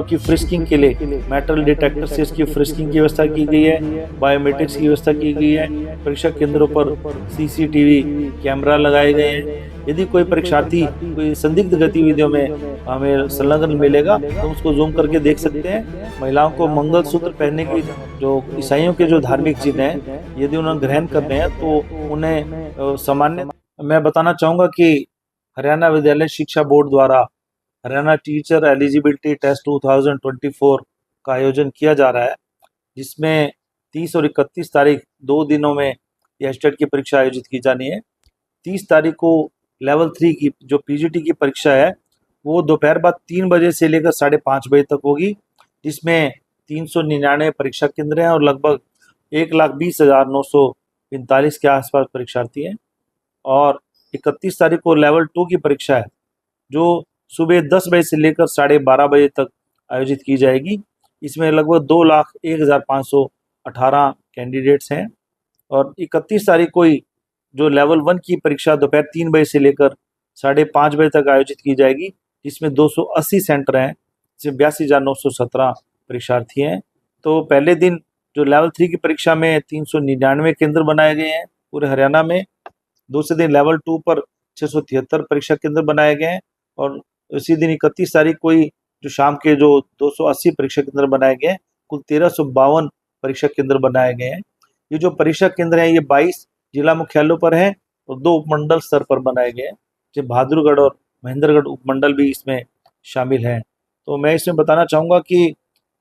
की फ्रिस्किंग के लिए मेटल डिटेक्टर से इसकी फ्रिस्किंग की व्यवस्था की गई है, बायोमेट्रिक्स की व्यवस्था की गई है। परीक्षा केंद्रों पर सीसीटीवी कैमरा लगाए गए हैं। यदि कोई परीक्षार्थी कोई संदिग्ध गतिविधियों में हमें संलग्न मिलेगा तो उसको जूम करके देख सकते हैं। महिलाओं को मंगलसूत्र पहनने की जो ईसाइयों के जो धार्मिक चिन्ह हैं, यदि उन्हें ग्रहण करने हैं तो उन्हें सामान्य मैं बताना चाहूँगा कि हरियाणा विद्यालय शिक्षा बोर्ड द्वारा हरियाणा टीचर एलिजिबिलिटी टेस्ट 2024 का आयोजन किया जा रहा है, जिसमें 30 और 31 तारीख 2 दिनों में यह स्टेट की परीक्षा आयोजित की जानी है। 30 तारीख को लेवल 3 की जो पीजीटी की परीक्षा है वो दोपहर बाद 3 बजे से लेकर 5:30 बजे तक होगी, जिसमें 399 परीक्षा केंद्र हैं और लगभग 1,20,945 के आसपास परीक्षार्थी हैं। और 31 तारीख को लेवल 2 की परीक्षा है जो सुबह 10 बजे से लेकर 12:30 बजे तक आयोजित की जाएगी। इसमें लगभग 2,01,518 कैंडिडेट्स हैं। और 31 तारीख को ही जो लेवल 1 की परीक्षा दोपहर 3 बजे से लेकर 5:30 बजे तक आयोजित की जाएगी, जिसमें 280 सेंटर हैं, जिसमें 82,917 परीक्षार्थी हैं। तो पहले दिन जो लेवल 3 की परीक्षा में 399 केंद्र बनाए गए हैं पूरे हरियाणा में। दूसरे दिन लेवल 2 पर 673 परीक्षा केंद्र बनाए गए हैं और उसी दिन 31 तारीख को ही जो शाम के जो 280 परीक्षा केंद्र बनाए गए हैं, कुल 1352 परीक्षा केंद्र बनाए गए हैं। ये जो परीक्षा केंद्र हैं ये 22 जिला मुख्यालयों पर हैं और 2 उपमंडल स्तर पर बनाए गए हैं, जो बहादुरगढ़ और महेंद्रगढ़ उपमंडल भी इसमें शामिल हैं। तो मैं इसमें बताना चाहूँगा कि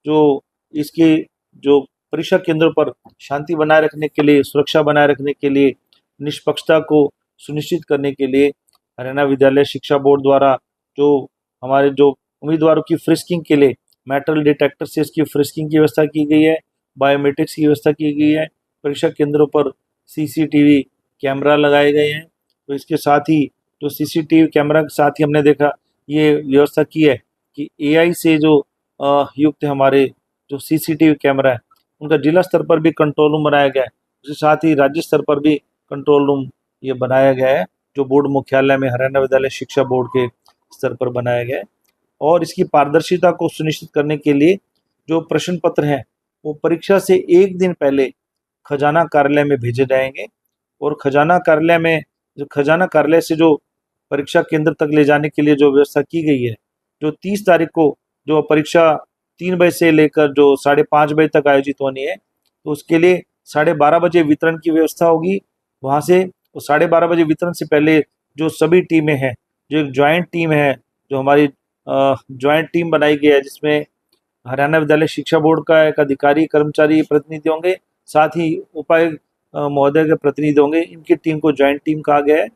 जो इसकी जो परीक्षा केंद्रों पर शांति बनाए रखने के लिए, सुरक्षा बनाए रखने के लिए, निष्पक्षता को सुनिश्चित करने के लिए हरियाणा विद्यालय शिक्षा बोर्ड द्वारा जो हमारे जो उम्मीदवारों की फ्रिस्किंग के लिए मेटल डिटेक्टर से इसकी फ्रिस्किंग की व्यवस्था की गई है, बायोमेट्रिक्स की व्यवस्था की गई है। परीक्षा केंद्रों पर सीसीटीवी कैमरा लगाए गए हैं। तो इसके साथ ही जो सीसीटीवी कैमरा के साथ ही हमने देखा ये व्यवस्था की है कि एआई से जो युक्त हमारे जो सीसीटीवी कैमरा है उनका जिला स्तर पर भी कंट्रोल रूम बनाया गया है। उसके साथ ही राज्य स्तर पर भी कंट्रोल रूम ये बनाया गया है, जो बोर्ड मुख्यालय में हरियाणा विद्यालय शिक्षा बोर्ड के स्तर पर बनाया गया है। और इसकी पारदर्शिता को सुनिश्चित करने के लिए जो प्रश्न पत्र हैं वो परीक्षा से एक दिन पहले खजाना कार्यालय में भेजे जाएंगे और खजाना कार्यालय से जो परीक्षा केंद्र तक ले जाने के लिए जो व्यवस्था की गई है, जो 30 तारीख को जो परीक्षा 3 बजे से लेकर जो 5:30 बजे तक आयोजित होनी है, तो उसके लिए 12:30 बजे वितरण की व्यवस्था होगी। वहाँ से 12:30 बजे वितरण से पहले जो सभी टीमें हैं, जो एक ज्वाइंट टीम है, जो हमारी ज्वाइंट टीम बनाई गई है, जिसमें हरियाणा विद्यालय शिक्षा बोर्ड का एक अधिकारी कर्मचारी प्रतिनिधि होंगे, साथ ही उपायुक्त महोदय के प्रतिनिधि होंगे। इनकी टीम को ज्वाइंट टीम कहा गया है।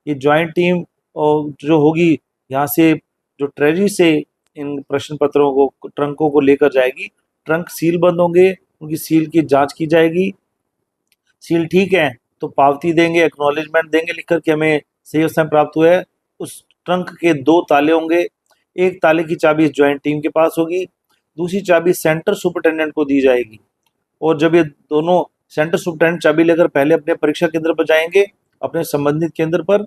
ये ज्वाइंट टीम जो होगी यहाँ से जो ट्रेजरी से इन प्रश्न पत्रों को, ट्रंकों को लेकर जाएगी। ट्रंक सील बंद होंगे, उनकी सील की जांच की जाएगी। सील ठीक है तो पावती देंगे, एक्नॉलेजमेंट देंगे लिखकर कि हमें सही अवस्था में प्राप्त हुआ है। उस ट्रंक के 2 ताले होंगे। एक ताले की चाबी इस ज्वाइंट टीम के पास होगी, दूसरी चाबी सेंटर सुपरिटेंडेंट को दी जाएगी। और जब ये दोनों सेंटर सुपरिटेंडेंट चाबी लेकर पहले अपने परीक्षा केंद्र पर जाएंगे, अपने संबंधित केंद्र पर,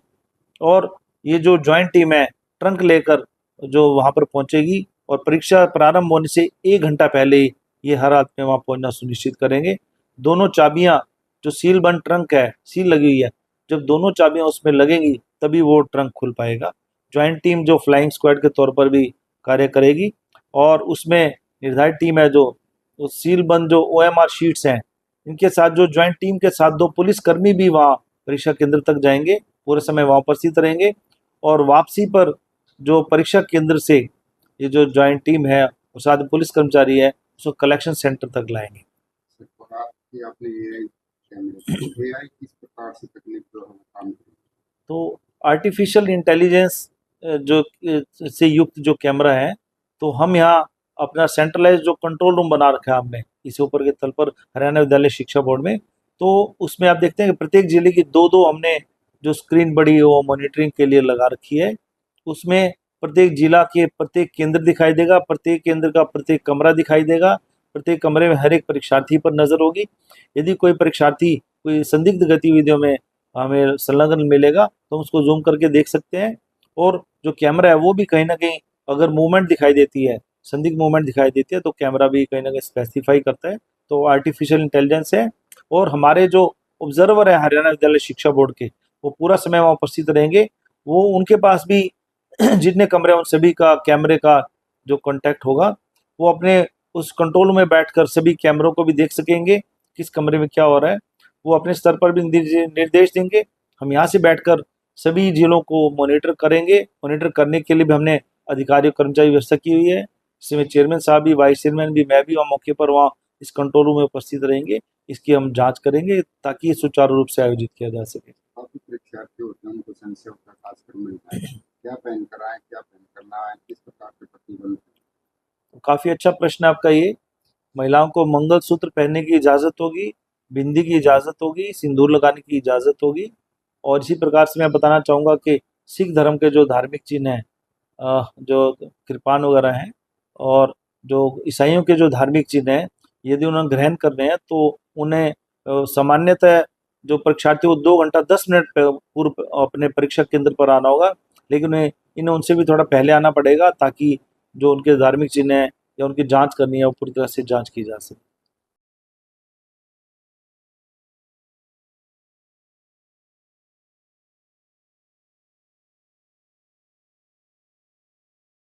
और ये जो ज्वाइंट टीम है ट्रंक लेकर जो वहाँ पर पहुँचेगी और परीक्षा प्रारंभ होने से 1 घंटा पहले ये हर हालत में वहाँ पहुँचना सुनिश्चित करेंगे। दोनों चाबियाँ जो सील बंद ट्रंक है, सील लगी हुई है, जब दोनों चाबियाँ उसमें लगेंगी तभी वो ट्रंक खुल पाएगा। ज्वाइंट टीम जो फ्लाइंग स्क्वाड के तौर पर भी कार्य करेगी और उसमें निर्धारित टीम है जो सील बंद जो ओएमआर शीट्स हैं, इनके साथ जो ज्वाइंट टीम के साथ 2 पुलिसकर्मी भी वहाँ परीक्षा केंद्र तक जाएंगे, पूरे समय वहाँ उपस्थित रहेंगे। और वापसी पर जो परीक्षा केंद्र से ये जो ज्वाइंट टीम है और साथ पुलिस कर्मचारी है उसको कलेक्शन सेंटर तक लाएंगे। तो आर्टिफिशियल इंटेलिजेंस जो से युक्त जो कैमरा है, तो हम यहाँ अपना सेंट्रलाइज जो कंट्रोल रूम बना रखा है हमने इसे ऊपर के तल पर हरियाणा विद्यालय शिक्षा बोर्ड में। तो उसमें आप देखते हैं कि प्रत्येक जिले की 2-2 हमने जो स्क्रीन बड़ी वो मॉनिटरिंग के लिए लगा रखी है। उसमें प्रत्येक जिला के प्रत्येक केंद्र दिखाई देगा, प्रत्येक केंद्र का प्रत्येक कमरा दिखाई देगा, प्रत्येक कमरे में हर एक परीक्षार्थी पर नज़र होगी। यदि कोई परीक्षार्थी कोई संदिग्ध गतिविधियों में हमें संलग्न मिलेगा तो हम उसको जूम करके देख सकते हैं। और जो कैमरा है वो भी कहीं ना कहीं अगर मूवमेंट दिखाई देती है संदिग्ध मूवमेंट दिखाई देती है तो कैमरा भी कहीं ना कहीं स्पेसिफाई करता है। तो आर्टिफिशियल इंटेलिजेंस है, और हमारे जो ऑब्जर्वर है हरियाणा विद्यालय शिक्षा बोर्ड के, वो पूरा समय वहाँ उपस्थित रहेंगे। वो उनके पास भी जितने कमरे हैं उन सभी का कैमरे का जो कांटेक्ट होगा, वो अपने उस कंट्रोल रूम में बैठकर सभी कैमरों को भी देख सकेंगे किस कमरे में क्या हो रहा है। वो अपने स्तर पर भी निर्देश देंगे। हम यहाँ से बैठकर सभी जिलों को मॉनिटर करेंगे। मॉनिटर करने के लिए भी हमने अधिकारियों कर्मचारी व्यवस्था की हुई है, जिसमें चेयरमैन साहब भी, वाइस चेयरमैन भी, मैं भी वहाँ मौके पर वहाँ इस कंट्रोल रूम में उपस्थित रहेंगे। इसकी हम जांच करेंगे ताकि ये सुचारू रूप से आयोजित किया जा सके। काफी परीक्षार्थी होते हैं, उनको संशय होता है, खासकर महिलाएं, क्या पहन कर आए, क्या पहन कर ना आए, किस प्रकार के प्रतिबंध। काफ़ी अच्छा प्रश्न आपका ये। महिलाओं को मंगलसूत्र पहनने की इजाज़त होगी, बिंदी की इजाज़त होगी, सिंदूर लगाने की इजाज़त होगी। और इसी प्रकार से मैं बताना चाहूँगा कि सिख धर्म के जो धार्मिक चिन्ह हैं, जो कृपान वगैरह हैं, और जो ईसाइयों के जो धार्मिक चिन्ह हैं, यदि उन्हें ग्रहण करने हैं तो उन्हें सामान्यतः जो परीक्षार्थी वो 2 घंटा 10 मिनट पूर्व अपने परीक्षा केंद्र पर आना होगा, लेकिन इन्हें उनसे भी थोड़ा पहले आना पड़ेगा ताकि जो उनके धार्मिक चिन्ह हैं या उनकी जांच करनी है वो पूरी तरह से जांच की जा सके।